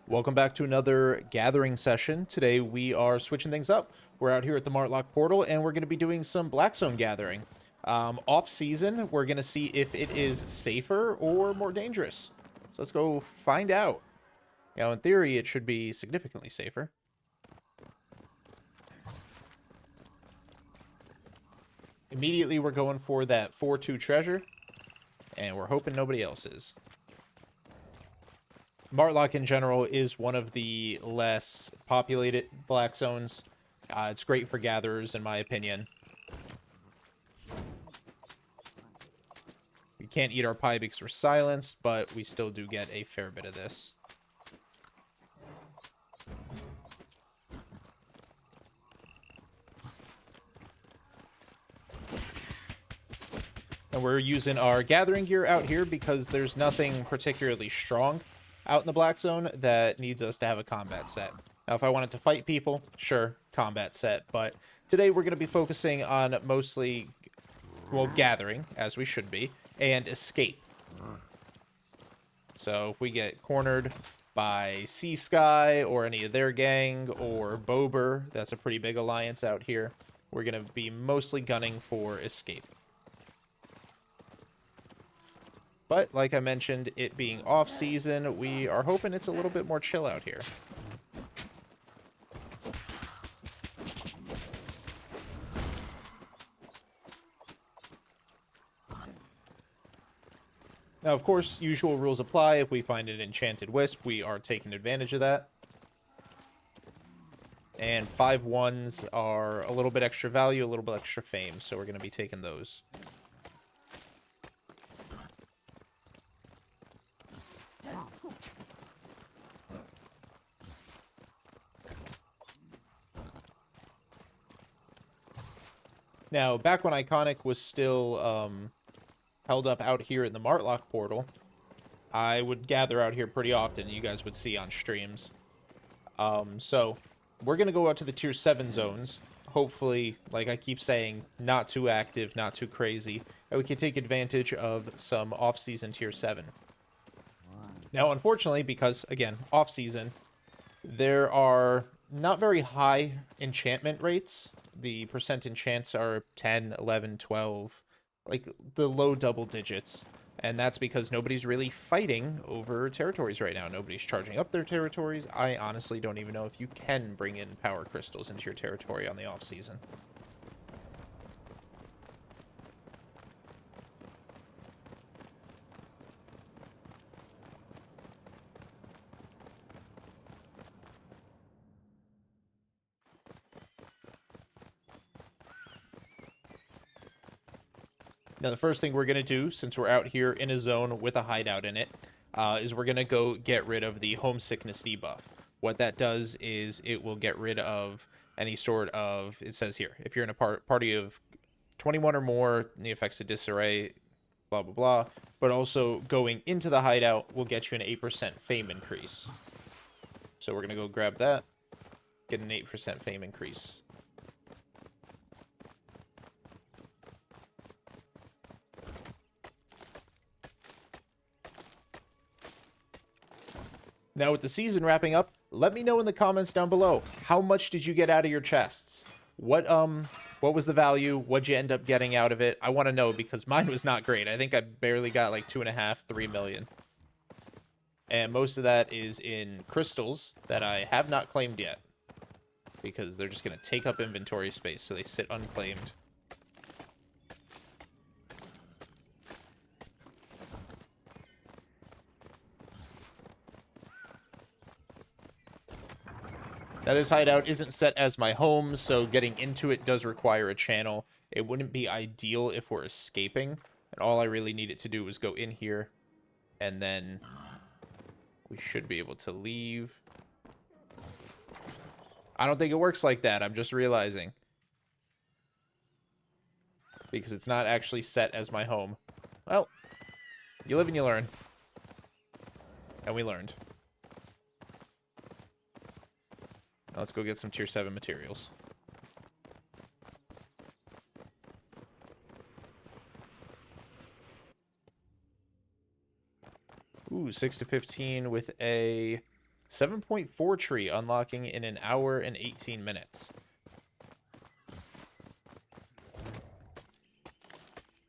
Welcome back to another gathering session. Today we are switching things up. We're out here at the Martlock portal and we're going to be doing some Black Zone gathering. Off season, we're going to see if it is safer or more dangerous. So let's go find out. Now, in theory, it should be significantly safer. Immediately, we're going for that 4-2 treasure, and we're hoping nobody else is. Martlock in general is one of the less populated black zones. It's great for gatherers, in my opinion. We can't eat our pie because we're silenced, but we still do get a fair bit of this. And we're using our gathering gear out here because there's nothing particularly strong out in the black zone that needs us to have a combat set. Now, if I wanted to fight people, sure, combat set. But today we're going to be focusing on mostly, well, gathering, as we should be, and escape. So if we get cornered by Sea Sky or any of their gang or Bober, that's a pretty big alliance out here, we're going to be mostly gunning for escape. But, like I mentioned, it being off-season, we are hoping it's a little bit more chill out here. Now, of course, usual rules apply. If we find an enchanted wisp, we are taking advantage of that. And 5/1s are a little bit extra value, a little bit extra fame, so we're going to be taking those. Now, back when Iconic was still held up out here in the Martlock portal, I would gather out here pretty often. You guys would see on streams. So we're going to go out to the tier 7 zones. Hopefully, like I keep saying, not too active, not too crazy. And we can take advantage of some off-season tier 7. Now, unfortunately, because, again, off-season, there are not very high enchantment rates. The percent enchants are 10, 11, 12, like the low double digits. And that's because nobody's really fighting over territories right now. Nobody's charging up their territories. I honestly don't even know if you can bring in power crystals into your territory on the off season. Now, the first thing we're going to do, since we're out here in a zone with a hideout in it, is we're going to go get rid of the homesickness debuff. What that does is it will get rid of any sort of, it says here, if you're in a party of 21 or more, the effects of disarray, blah, blah, blah. But also going into the hideout will get you an 8% fame increase. So we're going to go grab that, get an 8% fame increase. Now, with the season wrapping up, let me know in the comments down below, how much did you get out of your chests? What was the value? What'd you end up getting out of it? I want to know because mine was not great. I think I barely got like 2.5, 3 million. And most of that is in crystals that I have not claimed yet because they're just going to take up inventory space, so they sit unclaimed. Now, this hideout isn't set as my home, so getting into it does require a channel. It wouldn't be ideal if we're escaping, and all I really needed to do was go in here, and then we should be able to leave. I don't think it works like that, I'm just realizing. Because it's not actually set as my home. Well, you live and you learn. And we learned. Now let's go get some tier 7 materials. Ooh, 6 to 15 with a 7.4 tree unlocking in an hour and 18 minutes.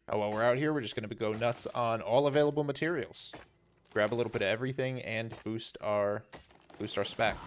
Oh, while we're out here, we're just going to go nuts on all available materials. Grab a little bit of everything and boost our spec.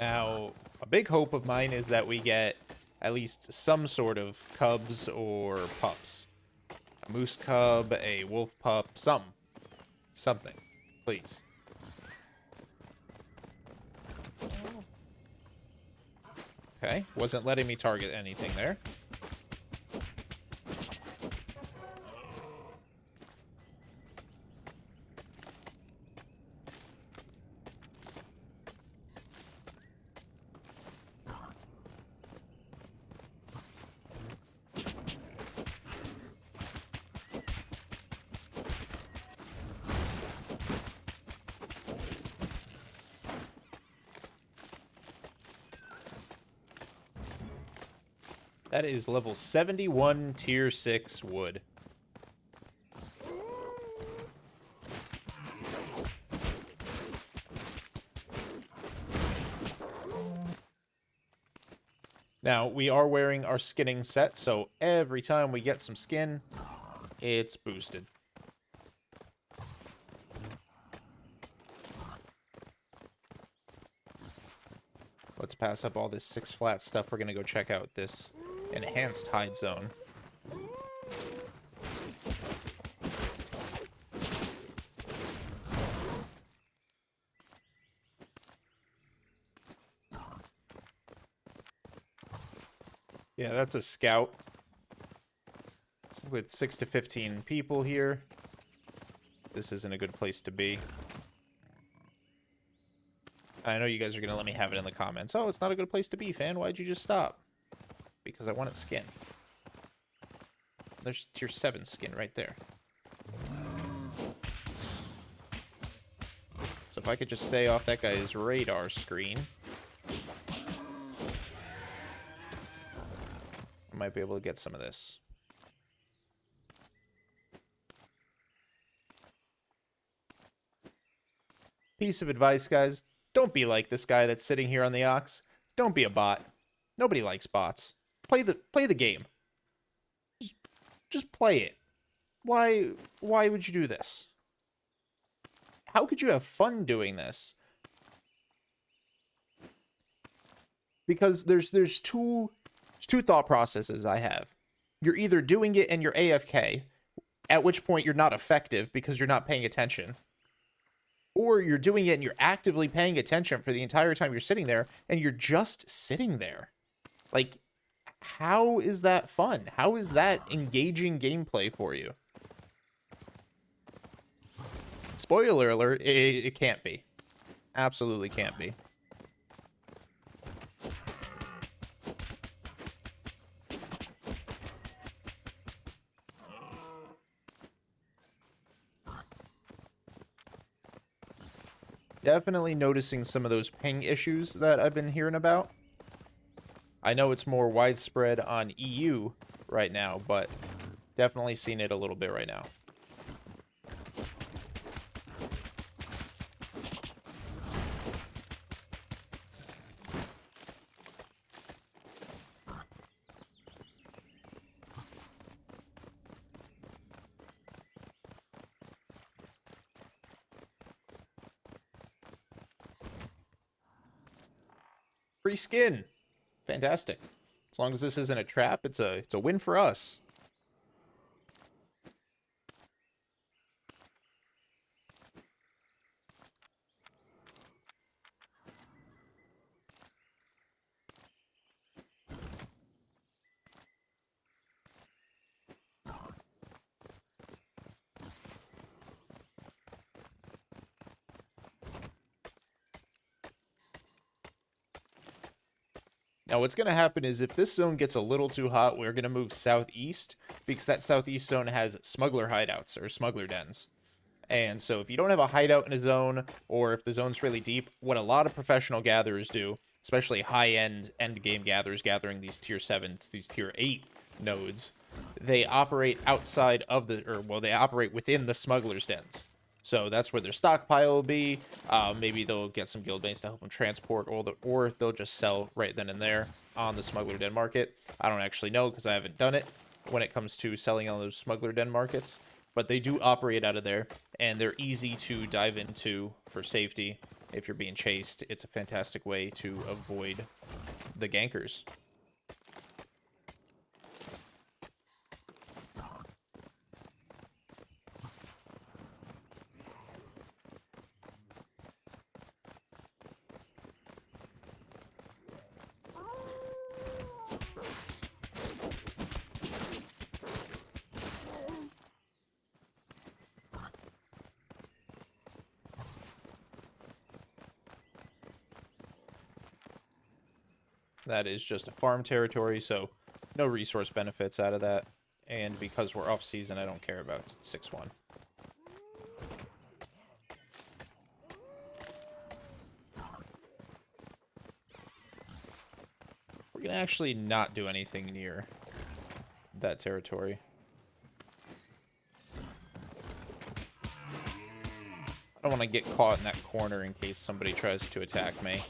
Now, a big hope of mine is that we get at least some sort of cubs or pups. A moose cub, a wolf pup, something, please. Okay, wasn't letting me target anything there. That is level 71 tier 6 wood. Now, we are wearing our skinning set, so every time we get some skin, it's boosted. Let's pass up all this 6 flat stuff. We're going to go check out this enhanced hide zone. Yeah, that's a scout with 6 to 15 people here. This isn't a good place to be. I know you guys are going to let me have it in the comments. Oh, it's not a good place to be, Fan. Why'd you just stop? Because I wanted skin. There's tier 7 skin right there. So if I could just stay off that guy's radar screen, I might be able to get some of this. Piece of advice, guys. Don't be like this guy that's sitting here on the ox. Don't be a bot. Nobody likes bots. Play the game. Just play it. Why would you do this? How could you have fun doing this? Because there's two thought processes I have. You're either doing it and you're AFK, at which point you're not effective because you're not paying attention. Or you're doing it and you're actively paying attention for the entire time you're sitting there, and you're just sitting there. Like, how is that fun? How is that engaging gameplay for you? Spoiler alert, it can't be. Absolutely can't be. Definitely noticing some of those ping issues that I've been hearing about. I know it's more widespread on EU right now, but definitely seen it a little bit right now. Free skin. Fantastic. As long as this isn't a trap, it's a win for us. Now, what's going to happen is if this zone gets a little too hot, we're going to move southeast, because that southeast zone has smuggler hideouts, or smuggler dens. And so if you don't have a hideout in a zone, or if the zone's really deep, what a lot of professional gatherers do, especially high-end end-game gatherers gathering these tier 7s, these tier 8 nodes, they operate outside of the, or, well, they operate within the smugglers' dens. So that's where their stockpile will be. Maybe they'll get some guild mates to help them transport, or they'll just sell right then and there on the smuggler den market. I don't actually know because I haven't done it when it comes to selling on those smuggler den markets. But they do operate out of there, and they're easy to dive into for safety. If you're being chased, it's a fantastic way to avoid the gankers. That is just a farm territory, so no resource benefits out of that. And because we're off season, I don't care about 6-1. We're going to actually not do anything near that territory. I don't want to get caught in that corner in case somebody tries to attack me.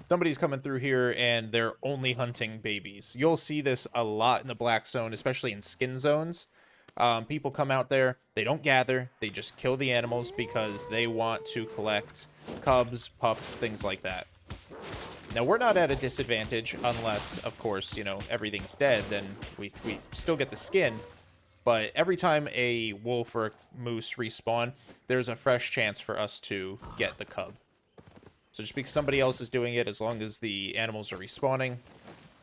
Somebody's coming through here and they're only hunting babies. You'll see this a lot in the black zone, especially in skin zones. People come out there, they don't gather, they just kill the animals because they want to collect cubs, pups, things like that. Now, we're not at a disadvantage unless, of course, you know, everything's dead, then we still get the skin. But every time a wolf or a moose respawn, there's a fresh chance for us to get the cub. So just because somebody else is doing it, as long as the animals are respawning,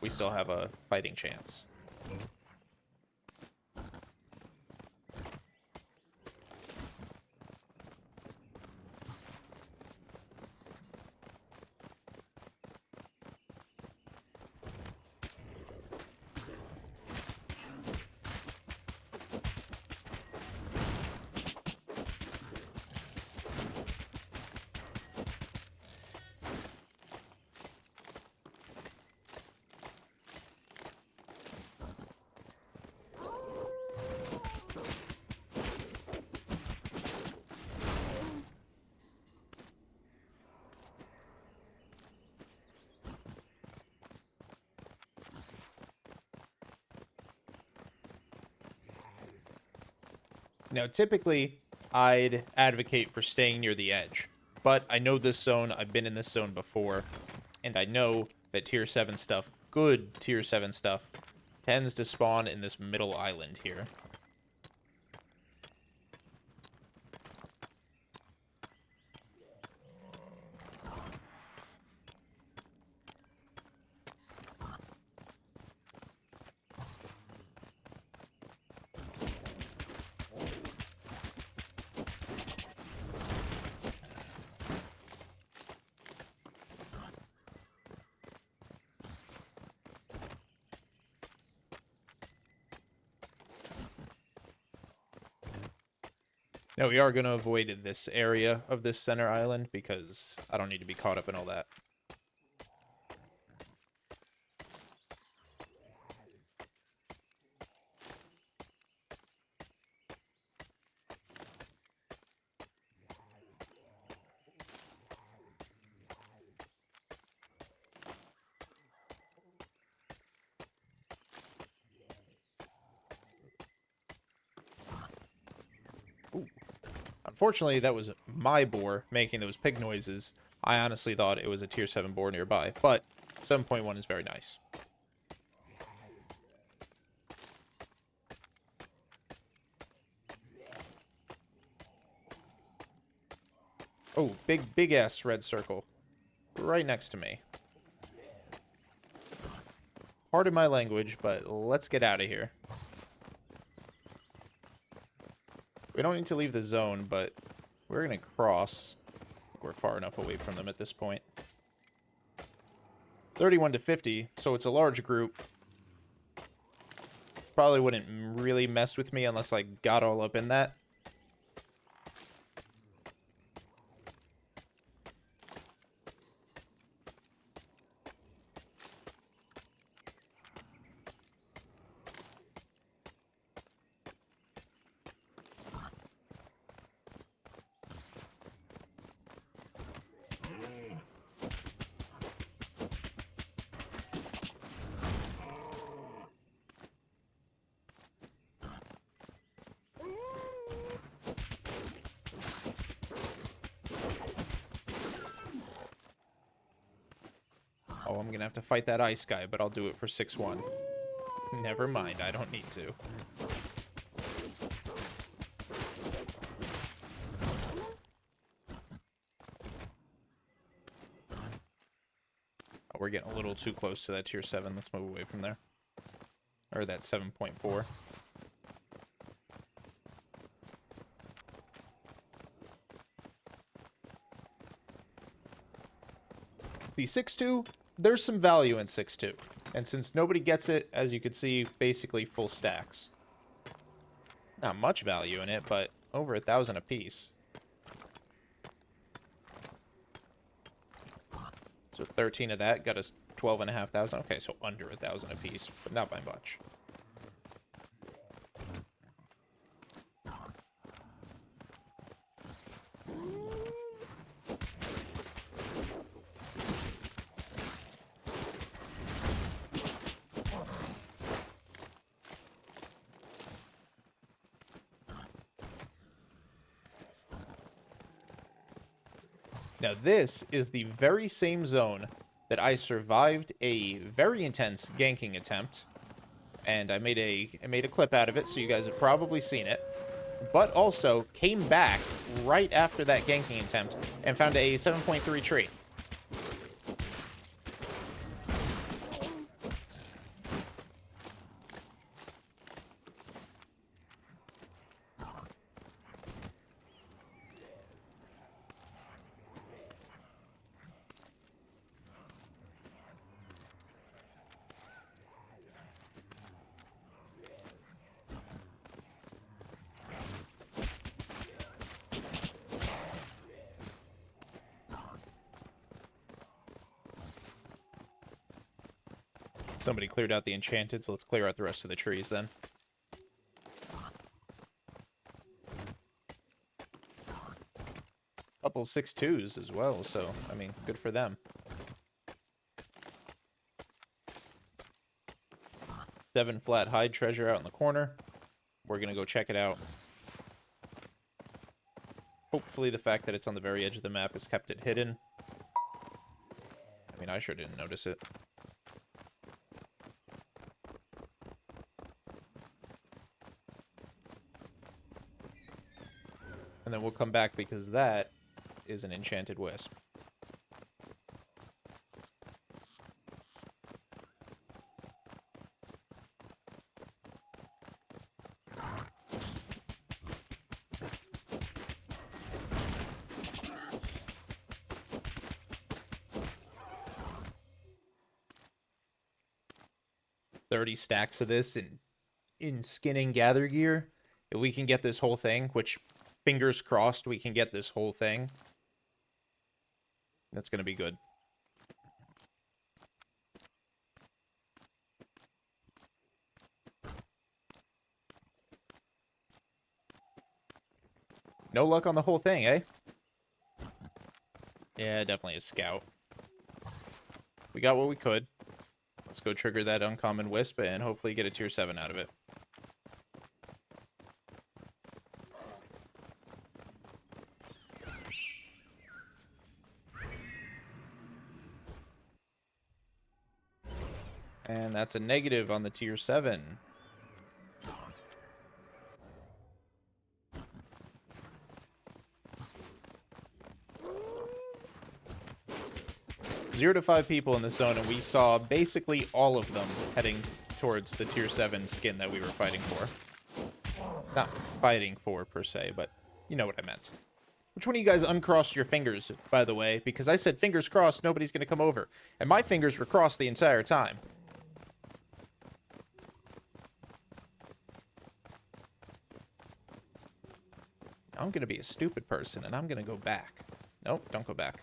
we still have a fighting chance. Now, typically, I'd advocate for staying near the edge. But I know this zone, I've been in this zone before, and I know that tier 7 stuff, good tier 7 stuff, tends to spawn in this middle island here. Now, we are going to avoid this area of this center island because I don't need to be caught up in all that. Ooh. Unfortunately, that was my boar making those pig noises. I honestly thought it was a tier 7 boar nearby, but 7.1 is very nice. Oh, big ass red circle. Right next to me. Pardon my language, but let's get out of here. We don't need to leave the zone, but we're going to cross. I think we're far enough away from them at this point. 31 to 50, so it's a large group. Probably wouldn't really mess with me unless I got all up in that. Oh, I'm gonna have to fight that ice guy, but I'll do it for 6-1. Never mind, I don't need to. Oh, we're getting a little too close to that tier 7. Let's move away from there. Or that 7.4. The 6-2, there's some value in 6-2. And since nobody gets it, as you can see, basically full stacks. Not much value in it, but over 1,000 apiece. So 13 of that got us 12,500. Okay, so under 1,000 apiece, but not by much. Now this is the very same zone that I survived a very intense ganking attempt, and I made a clip out of it, so you guys have probably seen it. But also came back right after that ganking attempt and found a 7.3 tree. Somebody cleared out the enchanted, so let's clear out the rest of the trees then. Couple 6-2s as well, so, I mean, good for them. 7 flat hide treasure out in the corner. We're gonna go check it out. Hopefully the fact that it's on the very edge of the map has kept it hidden. I mean, I sure didn't notice it. And then we'll come back because that is an enchanted wisp. $30 stacks of this in skinning gather gear. If we can get this whole thing, which fingers crossed we can get this whole thing, that's gonna be good. No luck on the whole thing, eh? Yeah, definitely a scout. We got what we could. Let's go trigger that uncommon wisp and hopefully get a tier 7 out of it. And that's a negative on the tier 7. 0 to 5 people in the zone, and we saw basically all of them heading towards the tier 7 skin that we were fighting for. Not fighting for, per se, but you know what I meant. Which one of you guys uncrossed your fingers, by the way? Because I said fingers crossed, nobody's going to come over. And my fingers were crossed the entire time. I'm going to be a stupid person, and I'm going to go back. Nope, don't go back.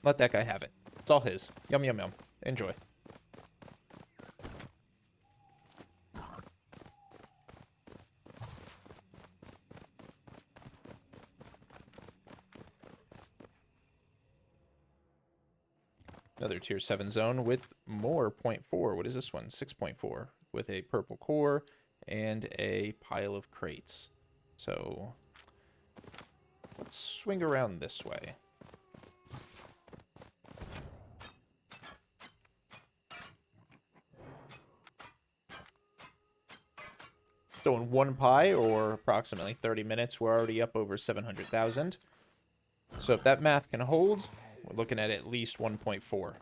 Let that guy have it. It's all his. Yum, yum, yum. Enjoy. Another tier 7 zone with more 0.4. What is this one? 6.4 with a purple core and a pile of crates. So let's swing around this way. So in one pie, or approximately 30 minutes, we're already up over 700,000. So if that math can hold, we're looking at least 1.4.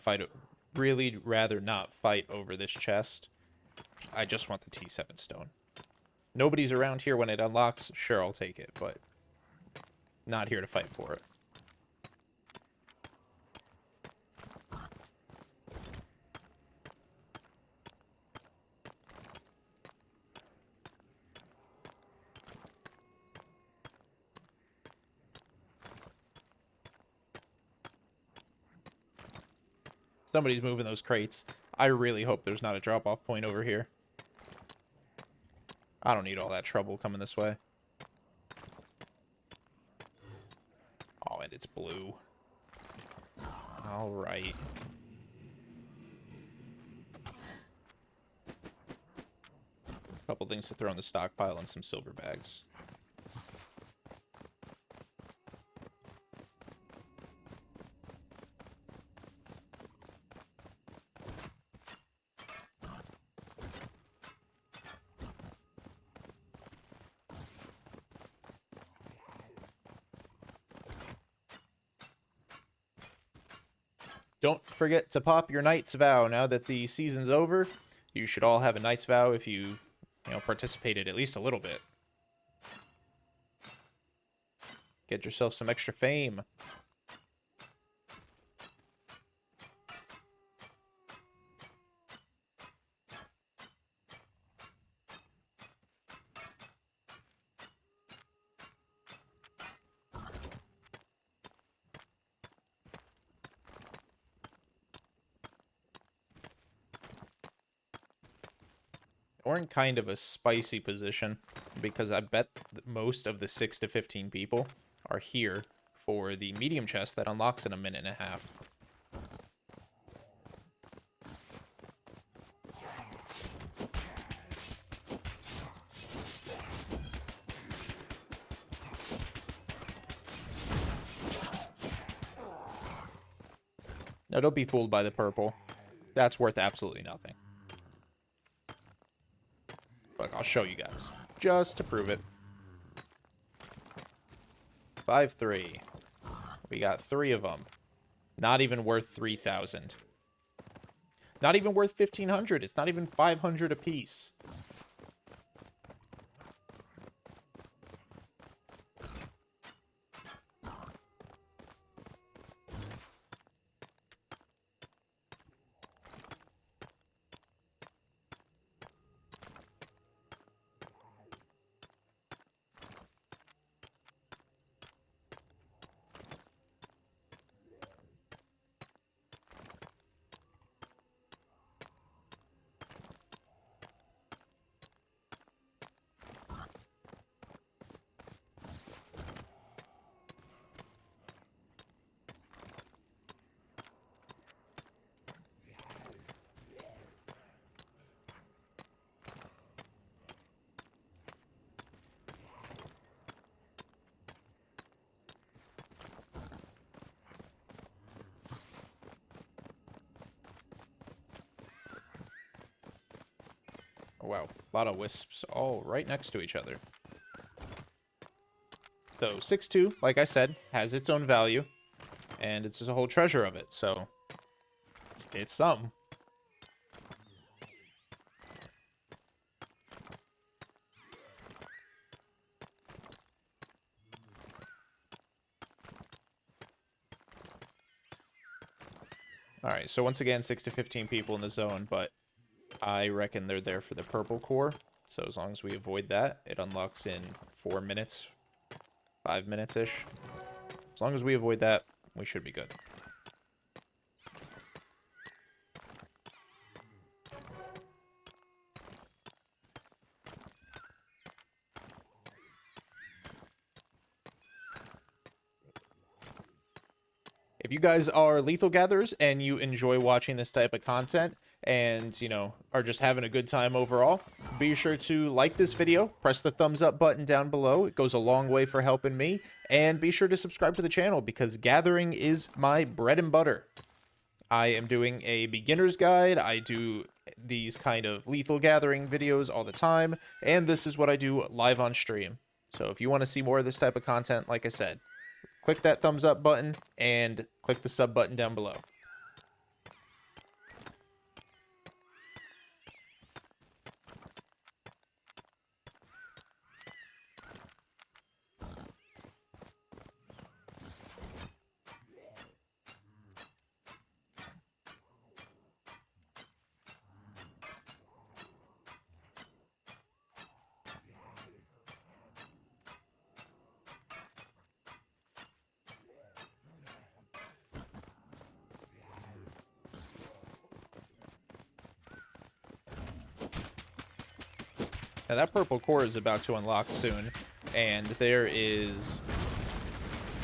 I'd really rather not fight over this chest. I just want the T7 stone. Nobody's around here when it unlocks. Sure, I'll take it, but not here to fight for it. Somebody's moving those crates. I really hope there's not a drop-off point over here. I don't need all that trouble coming this way. Oh, and it's blue. All right. Couple things to throw in the stockpile and some silver bags. Don't forget to pop your Knight's Vow. Now that the season's over, you should all have a Knight's Vow if you participated at least a little bit. Get yourself some extra fame. We're in kind of a spicy position because I bet most of the 6 to 15 people are here for the medium chest that unlocks in a minute and a half. Now, don't be fooled by the purple. That's worth absolutely nothing. Look, I'll show you guys. Just to prove it. 5-3. We got 3 of them. Not even worth 3,000. Not even worth 1,500. It's not even 500 apiece. Oh, wow. A lot of wisps all right next to each other. So 6-2, like I said, has its own value. And it's just a whole treasure of it, so it's something. Alright, so once again, 6 to 15 people in the zone, but I reckon they're there for the purple core. So as long as we avoid that, it unlocks in 4 minutes, 5 minutes-ish. As long as we avoid that, we should be good. If you guys are lethal gatherers and you enjoy watching this type of content and, you know, are just having a good time overall, be sure to like this video, press the thumbs up button down below. It goes a long way for helping me. And be sure to subscribe to the channel because gathering is my bread and butter. I am doing a beginner's guide. I do these kind of lethal gathering videos all the time. And this is what I do live on stream. So if you want to see more of this type of content, like I said, click that thumbs up button and click the sub button down below. Now that purple core is about to unlock soon, and there it is,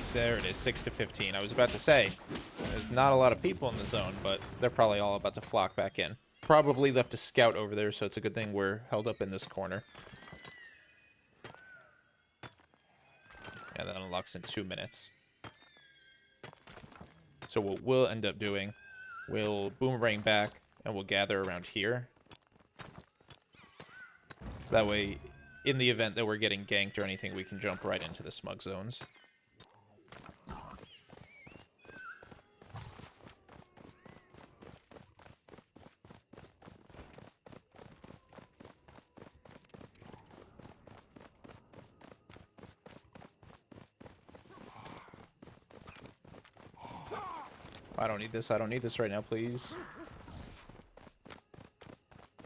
6 to 15. I was about to say, there's not a lot of people in the zone, but they're probably all about to flock back in. Probably left a scout over there, so it's a good thing we're held up in this corner. And that unlocks in 2 minutes. So what we'll end up doing, we'll boomerang back, and we'll gather around here. So that way, in the event that we're getting ganked or anything, we can jump right into the smug zones. I don't need this. I don't need this right now, please.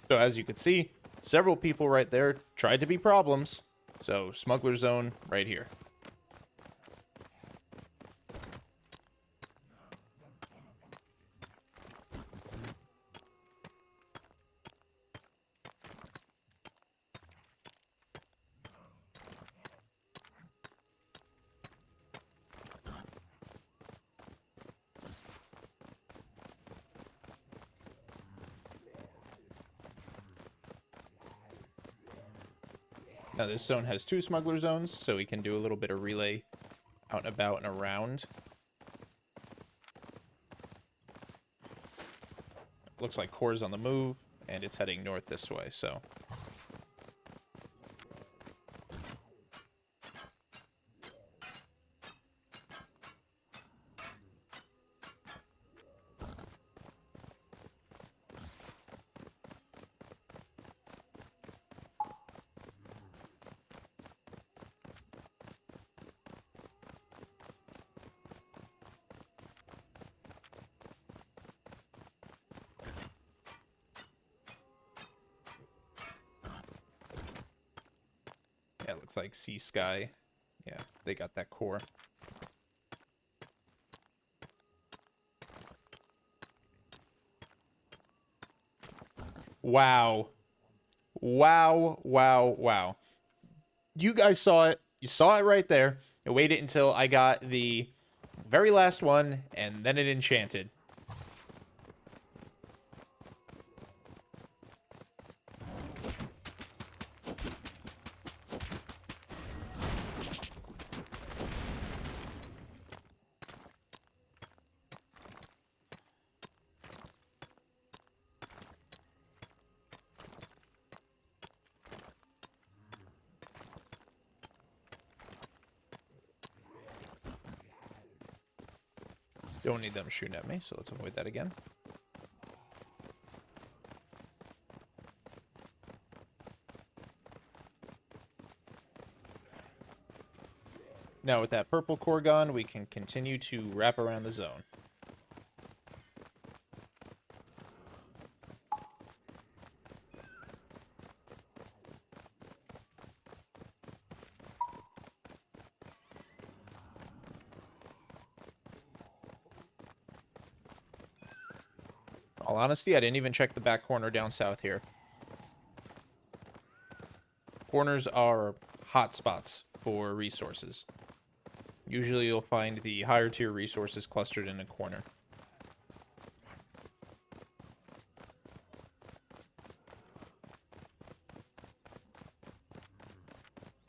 So as you can see, several people right there tried to be problems. So smuggler zone right here. Now this zone has 2 smuggler zones, so we can do a little bit of relay out and about and around. Looks like core's on the move, and it's heading north this way, so. Yeah, it looks like Sea Sky. Yeah, they got that core. Wow. Wow, wow, wow. You guys saw it. You saw it right there. I waited until I got the very last one, and then it enchanted. Don't need them shooting at me, so let's avoid that again. Now with that purple core gone, we can continue to wrap around the zone. In all honesty, I didn't even check the back corner down south here. Corners are hot spots for resources. Usually you'll find the higher tier resources clustered in a corner.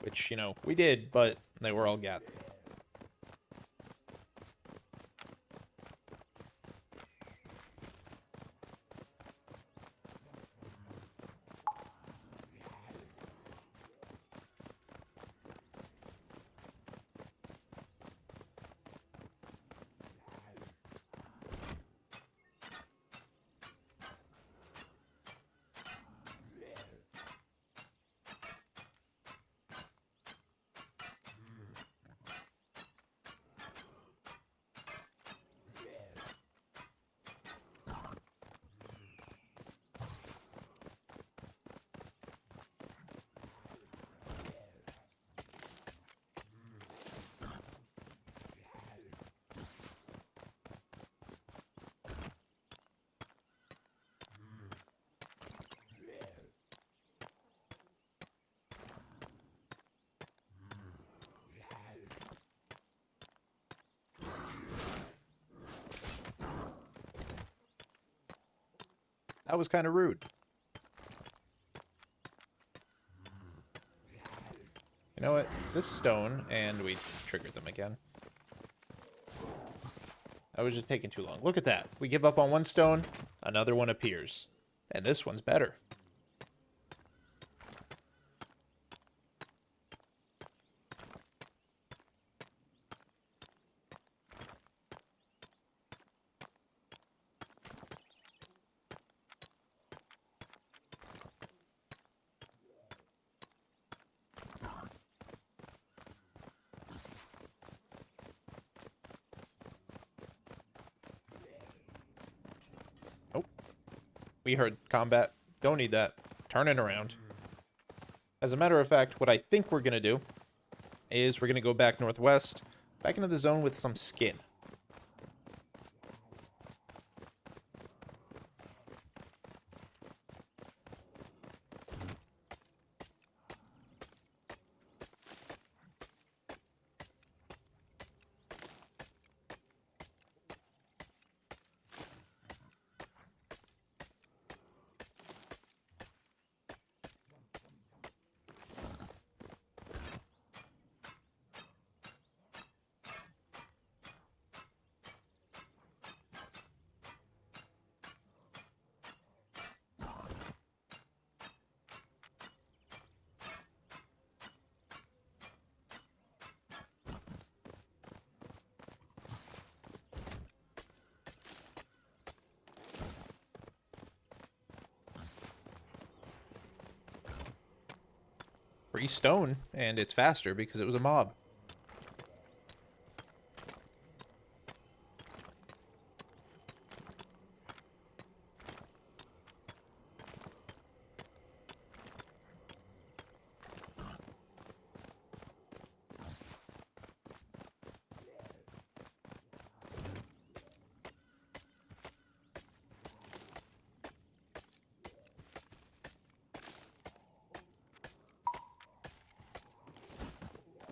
Which, you know, we did, but they were all gathered. That was kind of rude. You know what? This stone, and we triggered them again. That was just taking too long. Look at that. We give up on one stone, another one appears. And this one's better. We heard combat. Don't need that. Turn it around. As a matter of fact, what I think we're going to do is we're going to go back northwest, back into the zone with some skin. Free stone, and it's faster because it was a mob.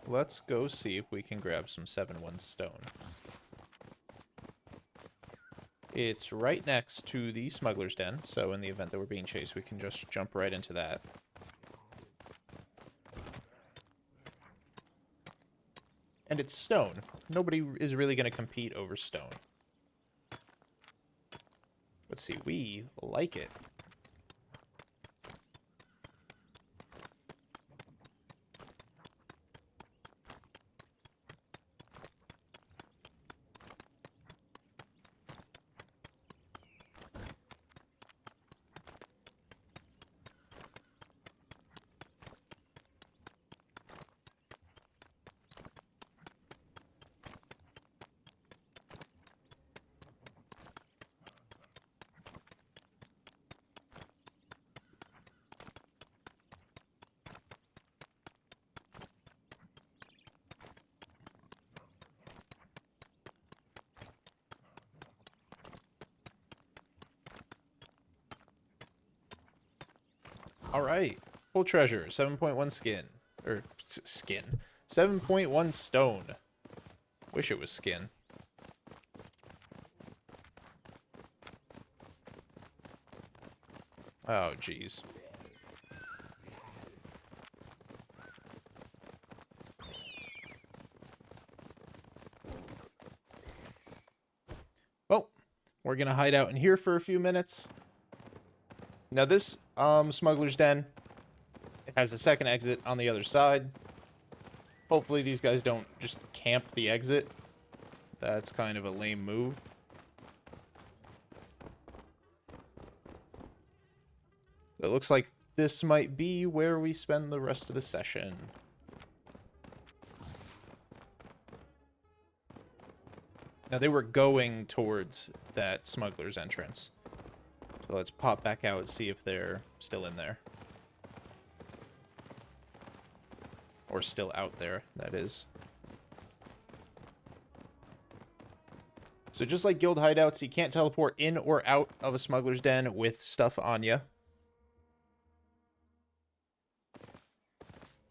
Let's go see if we can grab some 7-1 stone. It's right next to the Smuggler's Den, so in the event that we're being chased, we can just jump right into that. And it's stone. Nobody is really going to compete over stone. Let's see, we like it. All right. Full treasure, 7.1 skin. Or, skin. 7.1 stone. Wish it was skin. Oh, jeez. Well, we're gonna hide out in here for a few minutes. Now this, Smuggler's Den, it has a second exit on the other side. Hopefully these guys don't just camp the exit. That's kind of a lame move. It looks like this might be where we spend the rest of the session. Now, they were going towards that smuggler's entrance. So let's pop back out and see if they're still in there. Or still out there, that is. So just like guild hideouts, you can't teleport in or out of a smuggler's den with stuff on you.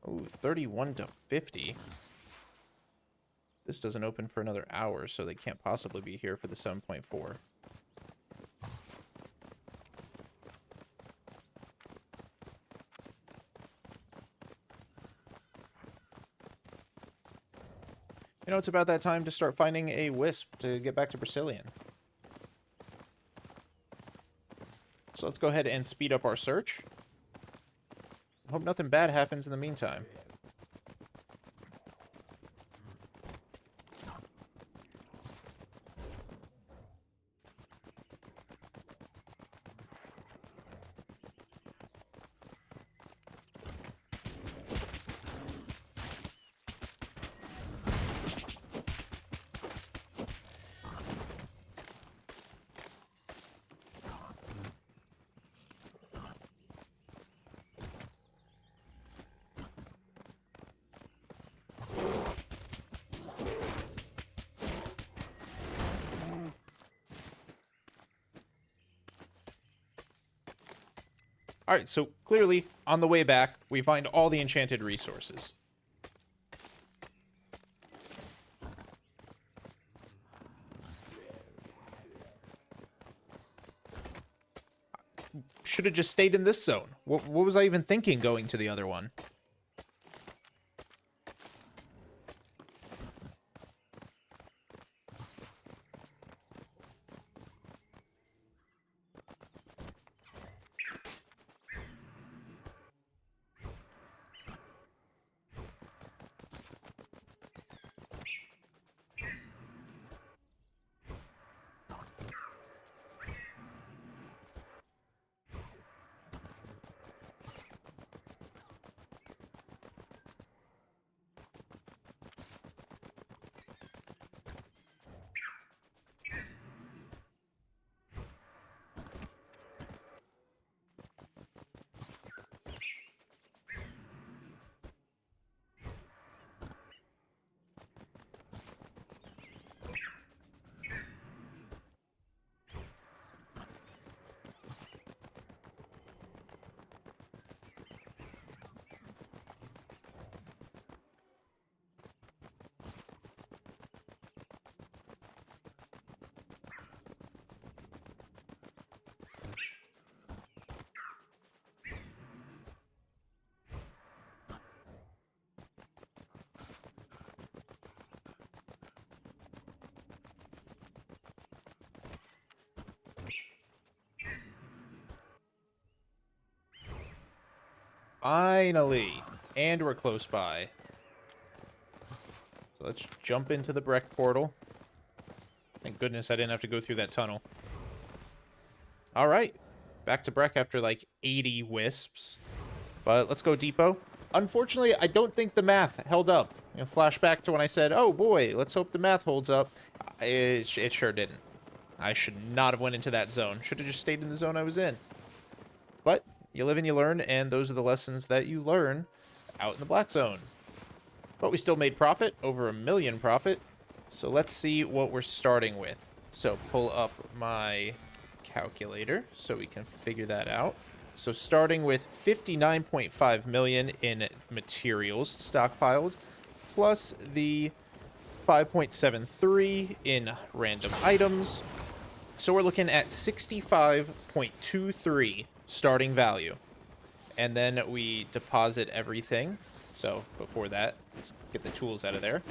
Ooh, 31 to 50. This doesn't open for another hour, so they can't possibly be here for the 7.4. You know, it's about that time to start finding a wisp to get back to Brazilian. So let's go ahead and speed up our search. Hope nothing bad happens in the meantime. Alright, so clearly, on the way back, we find all the enchanted resources. Should have just stayed in this zone. What was I even thinking going to the other one? Finally! And we're close by. So let's jump into the Breck portal. Thank goodness I didn't have to go through that tunnel. Alright. Back to Breck after like 80 wisps. But let's go depot. Unfortunately, I don't think the math held up. You know, flashback to when I said, oh boy, let's hope the math holds up. It sure didn't. I should not have went into that zone. Should have just stayed in the zone I was in. But you live and you learn, and those are the lessons that you learn out in the black zone. But we still made profit, over $1 million profit. So let's see what we're starting with. So pull up my calculator so we can figure that out. So starting with 59.5 million in materials stockpiled, plus the 5.73 in random items. So we're looking at 65.23 starting value. And then we deposit everything. So before that, let's get the tools out of there.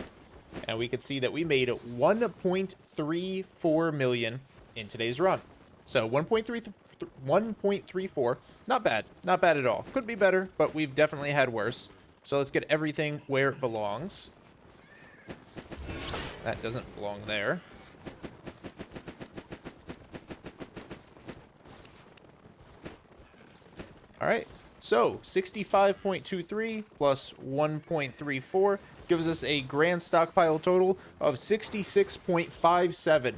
And we could see that we made 1.34 million in today's run. So 1.34, not bad. Not bad at all. Could be better, but we've definitely had worse. So let's get everything where it belongs. That doesn't belong there. All right. So 65.23 plus 1.34 gives us a grand stockpile total of 66.57.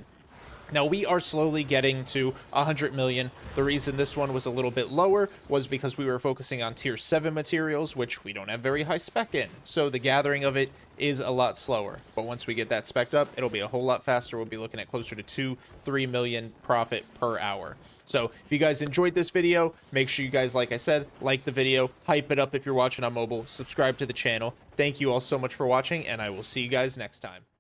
Now, we are slowly getting to 100 million. The reason this one was a little bit lower was because we were focusing on tier 7 materials, which we don't have very high spec in. So the gathering of it is a lot slower. But once we get that spec'd up, it'll be a whole lot faster. We'll be looking at closer to 2-3 million profit per hour. So if you guys enjoyed this video, make sure you guys, like I said, like the video, hype it up if you're watching on mobile, subscribe to the channel. Thank you all so much for watching, and I will see you guys next time.